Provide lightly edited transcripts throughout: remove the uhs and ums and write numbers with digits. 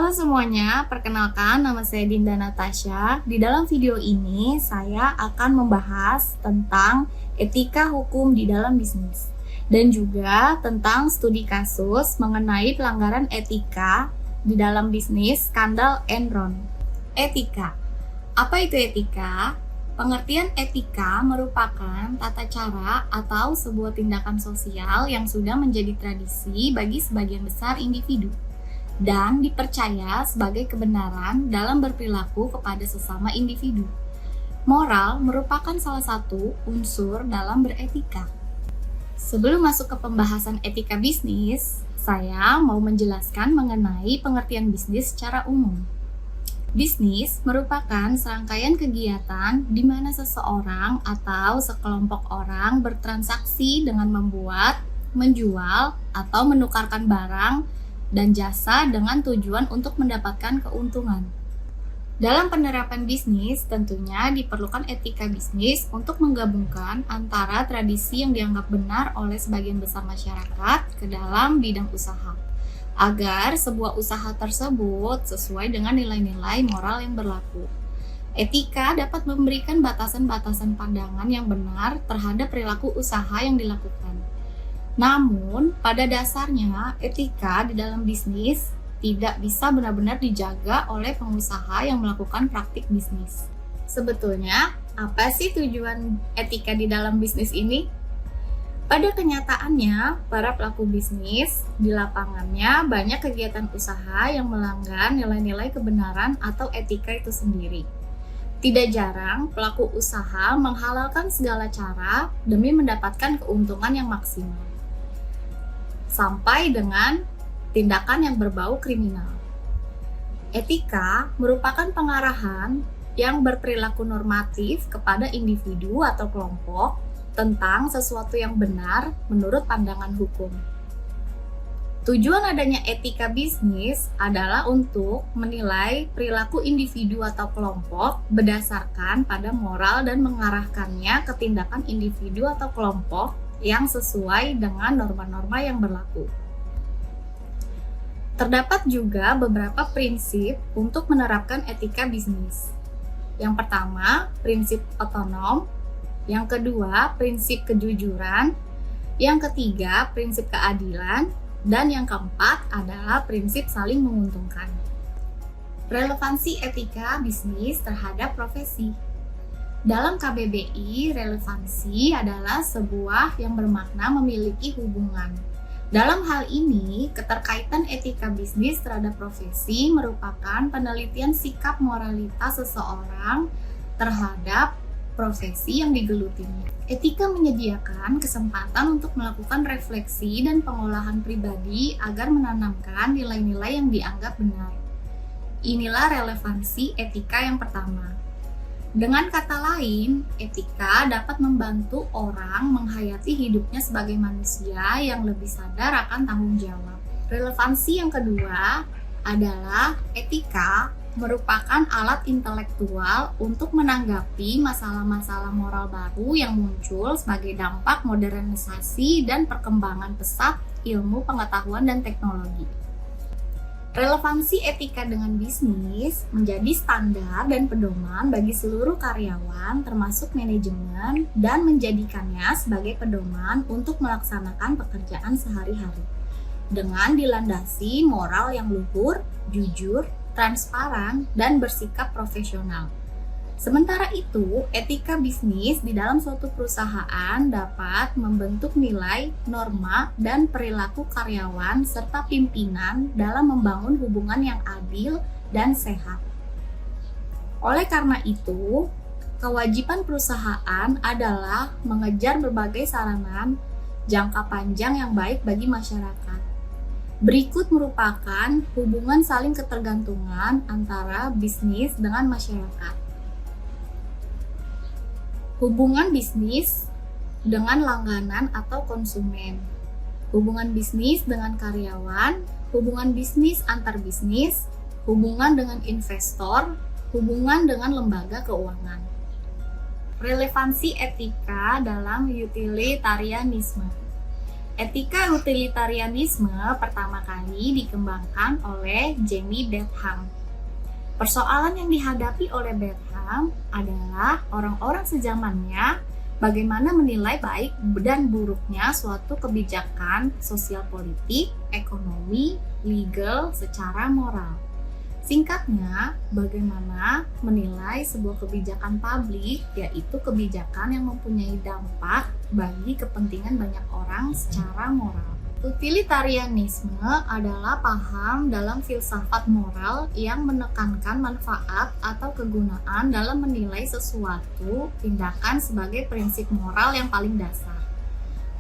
Halo semuanya, perkenalkan nama saya Dinda Natasha. Di dalam video ini saya akan membahas tentang etika hukum di dalam bisnis dan juga tentang studi kasus mengenai pelanggaran etika di dalam bisnis skandal Enron. Etika. Apa itu etika? Pengertian etika merupakan tata cara atau sebuah tindakan sosial yang sudah menjadi tradisi bagi sebagian besar individu dan dipercaya sebagai kebenaran dalam berperilaku kepada sesama individu. Moral merupakan salah satu unsur dalam beretika. Sebelum masuk ke pembahasan etika bisnis, saya mau menjelaskan mengenai pengertian bisnis secara umum. Bisnis merupakan serangkaian kegiatan di mana seseorang atau sekelompok orang bertransaksi dengan membuat, menjual, atau menukarkan barang dan jasa dengan tujuan untuk mendapatkan keuntungan. Dalam penerapan bisnis, tentunya diperlukan etika bisnis untuk menggabungkan antara tradisi yang dianggap benar oleh sebagian besar masyarakat ke dalam bidang usaha, agar sebuah usaha tersebut sesuai dengan nilai-nilai moral yang berlaku. Etika dapat memberikan batasan-batasan pandangan yang benar terhadap perilaku usaha yang dilakukan. Namun, pada dasarnya, etika di dalam bisnis tidak bisa benar-benar dijaga oleh pengusaha yang melakukan praktik bisnis. Sebetulnya, apa sih tujuan etika di dalam bisnis ini? Pada kenyataannya, para pelaku bisnis di lapangannya banyak kegiatan usaha yang melanggar nilai-nilai kebenaran atau etika itu sendiri. Tidak jarang, pelaku usaha menghalalkan segala cara demi mendapatkan keuntungan yang maksimal, sampai dengan tindakan yang berbau kriminal. Etika merupakan pengarahan yang berperilaku normatif kepada individu atau kelompok tentang sesuatu yang benar menurut pandangan hukum. Tujuan adanya etika bisnis adalah untuk menilai perilaku individu atau kelompok berdasarkan pada moral dan mengarahkannya ke tindakan individu atau kelompok yang sesuai dengan norma-norma yang berlaku. Terdapat juga beberapa prinsip untuk menerapkan etika bisnis. Yang pertama, prinsip otonom. Yang kedua, prinsip kejujuran. Yang ketiga, prinsip keadilan. Dan yang keempat adalah prinsip saling menguntungkan. Relevansi etika bisnis terhadap profesi. Dalam KBBI, relevansi adalah sebuah yang bermakna memiliki hubungan. Dalam hal ini, keterkaitan etika bisnis terhadap profesi merupakan penelitian sikap moralitas seseorang terhadap profesi yang digelutinya. Etika menyediakan kesempatan untuk melakukan refleksi dan pengolahan pribadi agar menanamkan nilai-nilai yang dianggap benar. Inilah relevansi etika yang pertama. Dengan kata lain, etika dapat membantu orang menghayati hidupnya sebagai manusia yang lebih sadar akan tanggung jawab. Relevansi yang kedua adalah etika merupakan alat intelektual untuk menanggapi masalah-masalah moral baru yang muncul sebagai dampak modernisasi dan perkembangan pesat ilmu pengetahuan dan teknologi. Relevansi etika dengan bisnis menjadi standar dan pedoman bagi seluruh karyawan termasuk manajemen dan menjadikannya sebagai pedoman untuk melaksanakan pekerjaan sehari-hari dengan dilandasi moral yang luhur, jujur, transparan, dan bersikap profesional. Sementara itu, etika bisnis di dalam suatu perusahaan dapat membentuk nilai, norma, dan perilaku karyawan serta pimpinan dalam membangun hubungan yang adil dan sehat. Oleh karena itu, kewajiban perusahaan adalah mengejar berbagai sarana jangka panjang yang baik bagi masyarakat. Berikut merupakan hubungan saling ketergantungan antara bisnis dengan masyarakat. Hubungan bisnis dengan langganan atau konsumen, hubungan bisnis dengan karyawan, hubungan bisnis antar bisnis, hubungan dengan investor, hubungan dengan lembaga keuangan. Relevansi etika dalam utilitarianisme. Etika utilitarianisme pertama kali dikembangkan oleh Jamie Bentham. Persoalan yang dihadapi oleh Bentham adalah orang-orang sezamannya bagaimana menilai baik dan buruknya suatu kebijakan sosial politik, ekonomi, legal, secara moral. Singkatnya, bagaimana menilai sebuah kebijakan publik, yaitu kebijakan yang mempunyai dampak bagi kepentingan banyak orang secara moral. Utilitarianisme adalah paham dalam filsafat moral yang menekankan manfaat atau kegunaan dalam menilai sesuatu tindakan sebagai prinsip moral yang paling dasar.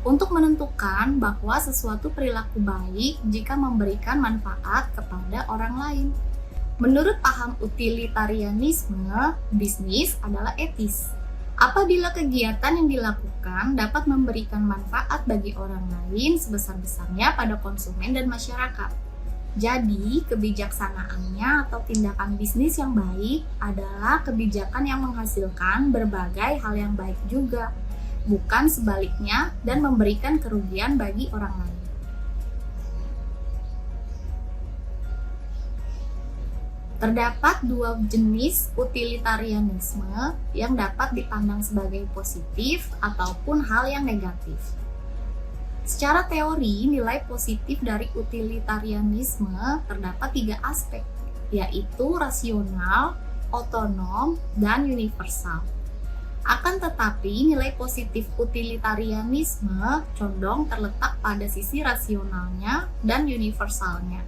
Untuk menentukan bahwa sesuatu perilaku baik jika memberikan manfaat kepada orang lain. Menurut paham utilitarianisme, bisnis adalah etis. Apabila kegiatan yang dilakukan dapat memberikan manfaat bagi orang lain sebesar-besarnya pada konsumen dan masyarakat. Jadi, kebijaksanaannya atau tindakan bisnis yang baik adalah kebijakan yang menghasilkan berbagai hal yang baik juga, bukan sebaliknya dan memberikan kerugian bagi orang lain. Terdapat dua jenis utilitarianisme yang dapat dipandang sebagai positif ataupun hal yang negatif. Secara teori, nilai positif dari utilitarianisme terdapat tiga aspek, yaitu rasional, otonom, dan universal. Akan tetapi, nilai positif utilitarianisme condong terletak pada sisi rasionalnya dan universalnya.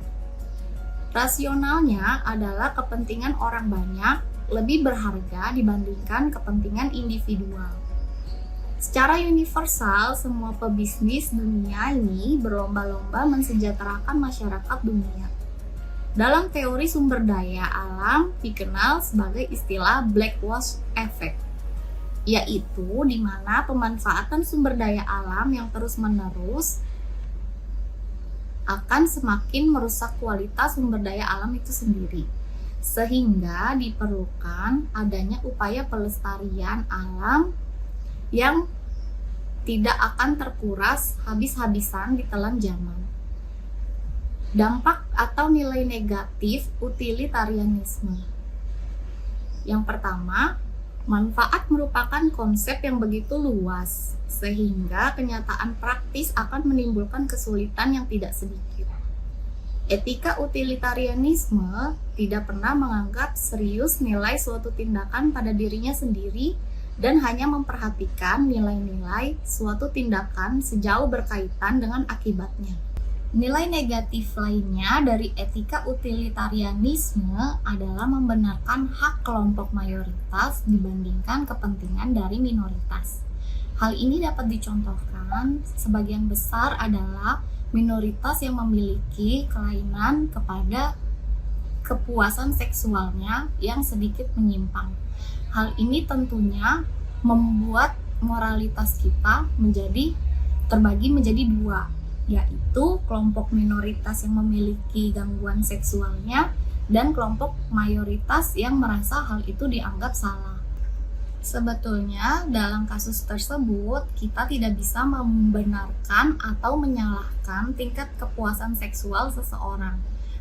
Rasionalnya adalah kepentingan orang banyak lebih berharga dibandingkan kepentingan individual. Secara universal, semua pebisnis dunia ini berlomba-lomba mensejahterakan masyarakat dunia. Dalam teori sumber daya alam dikenal sebagai istilah black wash effect, yaitu di mana pemanfaatan sumber daya alam yang terus-menerus akan semakin merusak kualitas sumber daya alam itu sendiri. Sehingga diperlukan adanya upaya pelestarian alam yang tidak akan terkuras habis-habisan ditelan zaman. Dampak atau nilai negatif utilitarianisme. Yang pertama, manfaat merupakan konsep yang begitu luas, sehingga kenyataan praktis akan menimbulkan kesulitan yang tidak sedikit. Etika utilitarianisme tidak pernah menganggap serius nilai suatu tindakan pada dirinya sendiri dan hanya memperhatikan nilai-nilai suatu tindakan sejauh berkaitan dengan akibatnya. Nilai negatif lainnya dari etika utilitarianisme adalah membenarkan hak kelompok mayoritas dibandingkan kepentingan dari minoritas. Hal ini dapat dicontohkan, sebagian besar adalah minoritas yang memiliki kelainan kepada kepuasan seksualnya yang sedikit menyimpang. Hal ini tentunya membuat moralitas kita terbagi menjadi dua, yaitu kelompok minoritas yang memiliki gangguan seksualnya dan kelompok mayoritas yang merasa hal itu dianggap salah. Sebetulnya dalam kasus tersebut kita tidak bisa membenarkan atau menyalahkan tingkat kepuasan seksual seseorang,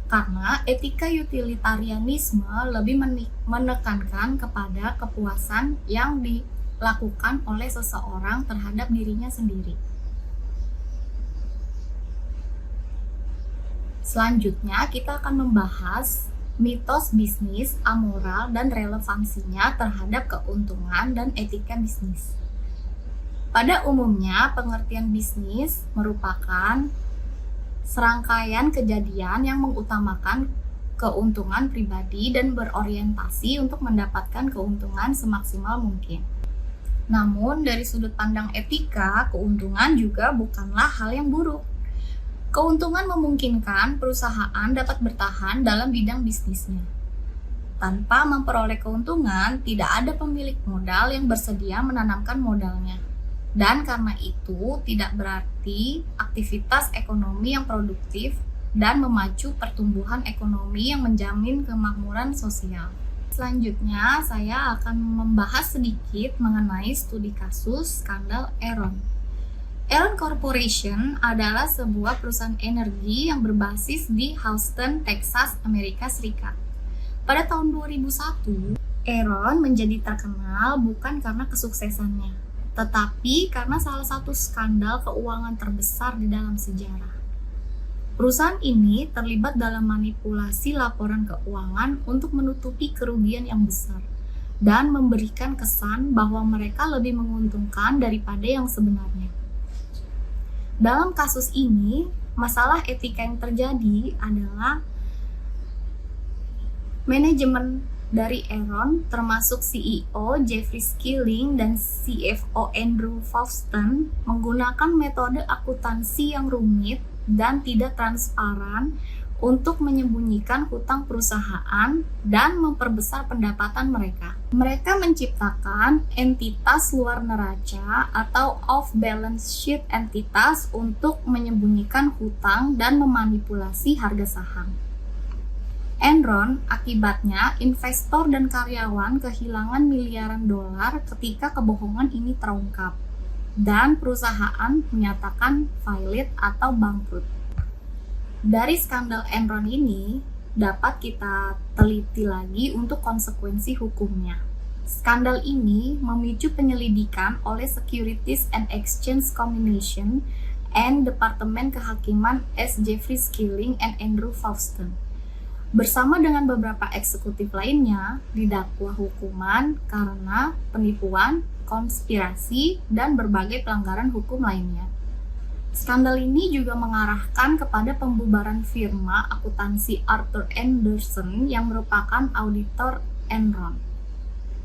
karena etika utilitarianisme lebih menekankan kepada kepuasan yang dilakukan oleh seseorang terhadap dirinya sendiri. Selanjutnya kita akan membahas mitos bisnis, amoral, dan relevansinya terhadap keuntungan dan etika bisnis. Pada umumnya, pengertian bisnis merupakan serangkaian kejadian yang mengutamakan keuntungan pribadi dan berorientasi untuk mendapatkan keuntungan semaksimal mungkin. Namun, dari sudut pandang etika, keuntungan juga bukanlah hal yang buruk. Keuntungan memungkinkan perusahaan dapat bertahan dalam bidang bisnisnya. Tanpa memperoleh keuntungan, tidak ada pemilik modal yang bersedia menanamkan modalnya. Dan karena itu, tidak berarti aktivitas ekonomi yang produktif dan memacu pertumbuhan ekonomi yang menjamin kemakmuran sosial. Selanjutnya, saya akan membahas sedikit mengenai studi kasus skandal Enron. Enron Corporation adalah sebuah perusahaan energi yang berbasis di Houston, Texas, Amerika Serikat. Pada tahun 2001, Enron menjadi terkenal bukan karena kesuksesannya, tetapi karena salah satu skandal keuangan terbesar di dalam sejarah. Perusahaan ini terlibat dalam manipulasi laporan keuangan untuk menutupi kerugian yang besar dan memberikan kesan bahwa mereka lebih menguntungkan daripada yang sebenarnya. Dalam kasus ini, masalah etika yang terjadi adalah manajemen dari Enron, termasuk CEO Jeffrey Skilling dan CFO Andrew Faustin, menggunakan metode akuntansi yang rumit dan tidak transparan untuk menyembunyikan hutang perusahaan dan memperbesar pendapatan mereka. Mereka menciptakan entitas luar neraca atau off-balance sheet entitas untuk menyembunyikan hutang dan memanipulasi harga saham. Enron akibatnya investor dan karyawan kehilangan miliaran dolar ketika kebohongan ini terungkap dan perusahaan menyatakan failit atau bangkrut. Dari skandal Enron ini dapat kita teliti lagi untuk konsekuensi hukumnya. Skandal ini memicu penyelidikan oleh Securities and Exchange Commission and Departemen Kehakiman S. Jeffrey Skilling and Andrew Faustin. Bersama dengan beberapa eksekutif lainnya didakwa hukuman karena penipuan, konspirasi, dan berbagai pelanggaran hukum lainnya. Skandal ini juga mengarahkan kepada pembubaran firma akuntansi Arthur Andersen yang merupakan auditor Enron,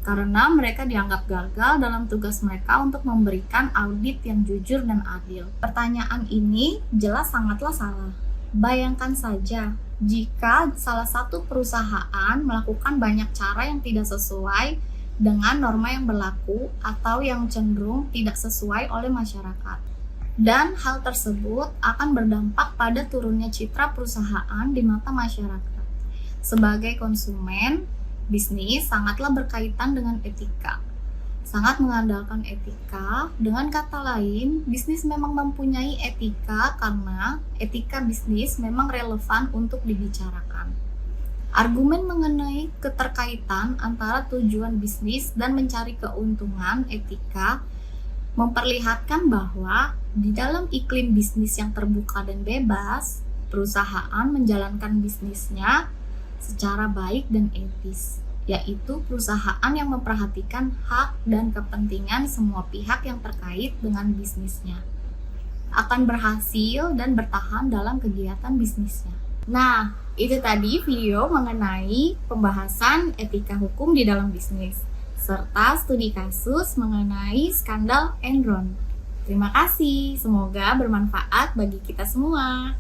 karena mereka dianggap gagal dalam tugas mereka untuk memberikan audit yang jujur dan adil. Pertanyaan ini jelas sangatlah salah. Bayangkan saja jika salah satu perusahaan melakukan banyak cara yang tidak sesuai dengan norma yang berlaku atau yang cenderung tidak sesuai oleh masyarakat. Dan hal tersebut akan berdampak pada turunnya citra perusahaan di mata masyarakat. Sebagai konsumen, bisnis sangatlah berkaitan dengan etika. Sangat mengandalkan etika. Dengan kata lain, bisnis memang mempunyai etika karena etika bisnis memang relevan untuk dibicarakan. Argumen mengenai keterkaitan antara tujuan bisnis dan mencari keuntungan etika memperlihatkan bahwa di dalam iklim bisnis yang terbuka dan bebas, perusahaan menjalankan bisnisnya secara baik dan etis, yaitu perusahaan yang memperhatikan hak dan kepentingan semua pihak yang terkait dengan bisnisnya, akan berhasil dan bertahan dalam kegiatan bisnisnya. Nah, itu tadi video mengenai pembahasan etika hukum di dalam bisnis, serta studi kasus mengenai skandal Enron. Terima kasih, semoga bermanfaat bagi kita semua.